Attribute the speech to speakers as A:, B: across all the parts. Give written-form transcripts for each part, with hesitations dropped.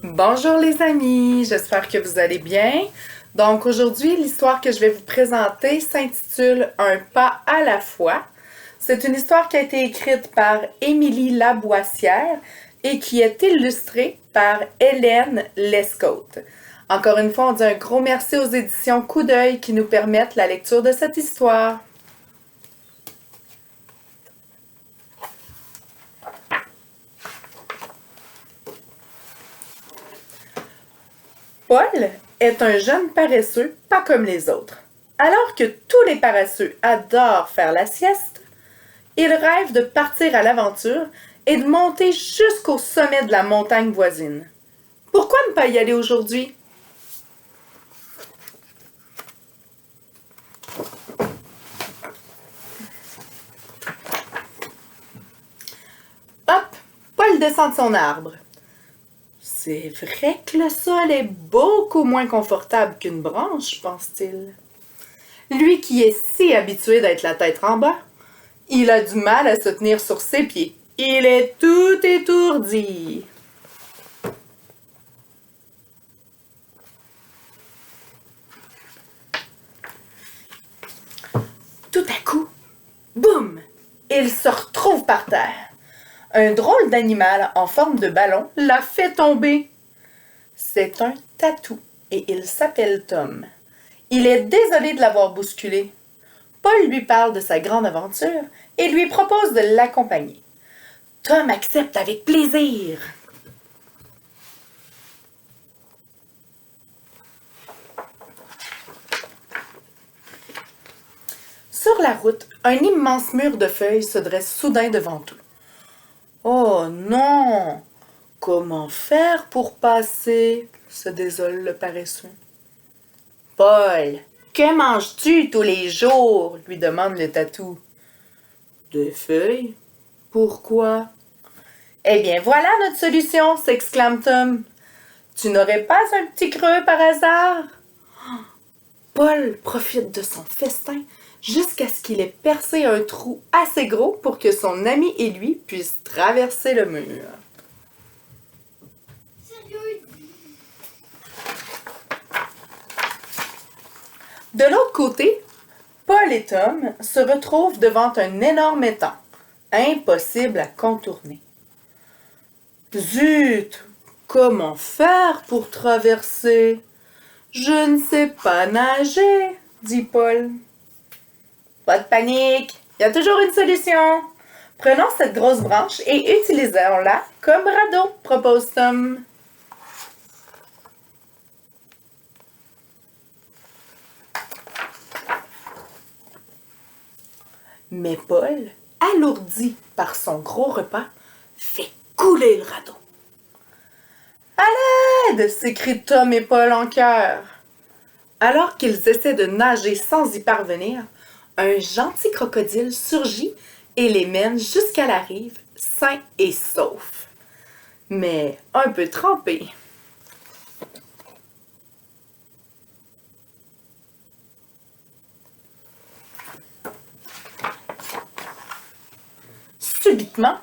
A: Bonjour les amis, j'espère que vous allez bien. Donc aujourd'hui, l'histoire que je vais vous présenter s'intitule Un pas à la fois. C'est une histoire qui a été écrite par Émilie Laboissière et qui est illustrée par Hélène Lescaute. Encore une fois, on dit un gros merci aux éditions Coup d'œil qui nous permettent la lecture de cette histoire. Paul est un jeune paresseux pas comme les autres. Alors que tous les paresseux adorent faire la sieste, il rêve de partir à l'aventure et de monter jusqu'au sommet de la montagne voisine. Pourquoi ne pas y aller aujourd'hui? Hop! Paul descend de son arbre. C'est vrai que le sol est beaucoup moins confortable qu'une branche, pense-t-il. Lui qui est si habitué d'être la tête en bas, il a du mal à se tenir sur ses pieds. Il est tout étourdi. Tout à coup, boum! Il se retrouve par terre. Un drôle d'animal en forme de ballon l'a fait tomber. C'est un tatou et il s'appelle Tom. Il est désolé de l'avoir bousculé. Paul lui parle de sa grande aventure et lui propose de l'accompagner. Tom accepte avec plaisir. Sur la route, un immense mur de feuilles se dresse soudain devant eux. Oh non! Comment faire pour passer? Se désole le paresseux. Paul, que manges-tu tous les jours? Lui demande le tatou. Des feuilles? Pourquoi? Eh bien, voilà notre solution, s'exclame Tom. Tu n'aurais pas un petit creux par hasard? Paul profite de son festin jusqu'à ce qu'il ait percé un trou assez gros pour que son ami et lui puissent traverser le mur. De l'autre côté, Paul et Tom se retrouvent devant un énorme étang, impossible à contourner. Zut! Comment faire pour traverser? Je ne sais pas nager, dit Paul. Pas de panique, il y a toujours une solution. Prenons cette grosse branche et utilisons-la comme radeau, propose Tom. Mais Paul, alourdi par son gros repas, fait couler le radeau. À l'aide! S'écrient Tom et Paul en chœur. Alors qu'ils essaient de nager sans y parvenir, un gentil crocodile surgit et les mène jusqu'à la rive, sains et saufs. Mais un peu trempés. Subitement,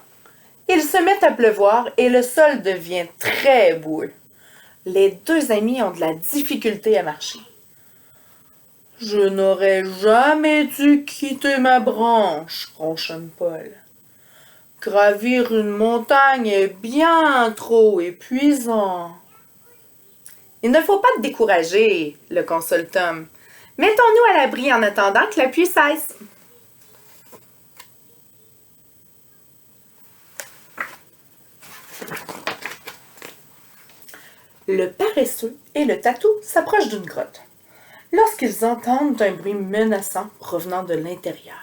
A: il se met à pleuvoir et le sol devient très boueux. Les deux amis ont de la difficulté à marcher. Je n'aurais jamais dû quitter ma branche, ronchonne Paul. Gravir une montagne est bien trop épuisant. Il ne faut pas te décourager, le console Tom. Mettons-nous à l'abri en attendant que la pluie cesse. Le paresseux et le tatou s'approchent d'une grotte. Lorsqu'ils entendent un bruit menaçant provenant de l'intérieur.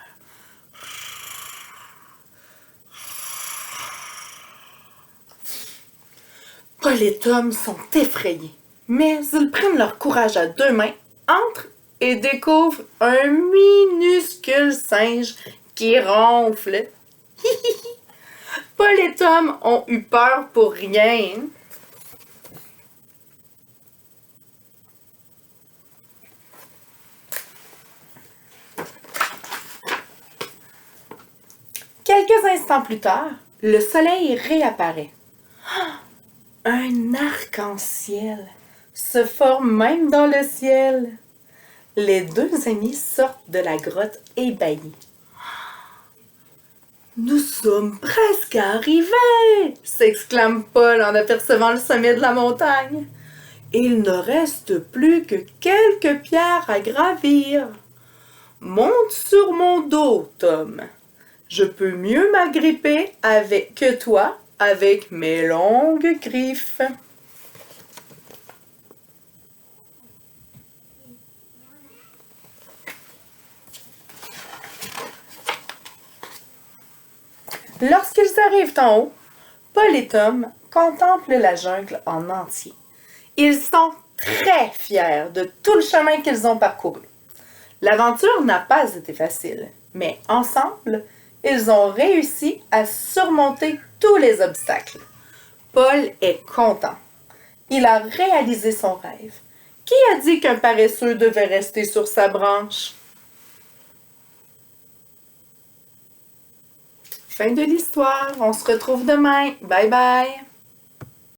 A: Paul et Tom sont effrayés, mais ils prennent leur courage à deux mains, entrent et découvrent un minuscule singe qui ronfle. Paul et Tom ont eu peur pour rien. Quelques instants plus tard, le soleil réapparaît. Un arc-en-ciel se forme même dans le ciel. Les deux amis sortent de la grotte ébahis. Nous sommes presque arrivés, s'exclame Paul en apercevant le sommet de la montagne. Il ne reste plus que quelques pierres à gravir. Monte sur mon dos, Tom. Je peux mieux m'agripper que toi avec mes longues griffes. Lorsqu'ils arrivent en haut, Paul et Tom contemplent la jungle en entier. Ils sont très fiers de tout le chemin qu'ils ont parcouru. L'aventure n'a pas été facile, mais ensemble, ils ont réussi à surmonter tous les obstacles. Paul est content. Il a réalisé son rêve. Qui a dit qu'un paresseux devait rester sur sa branche? Fin de l'histoire. On se retrouve demain. Bye bye.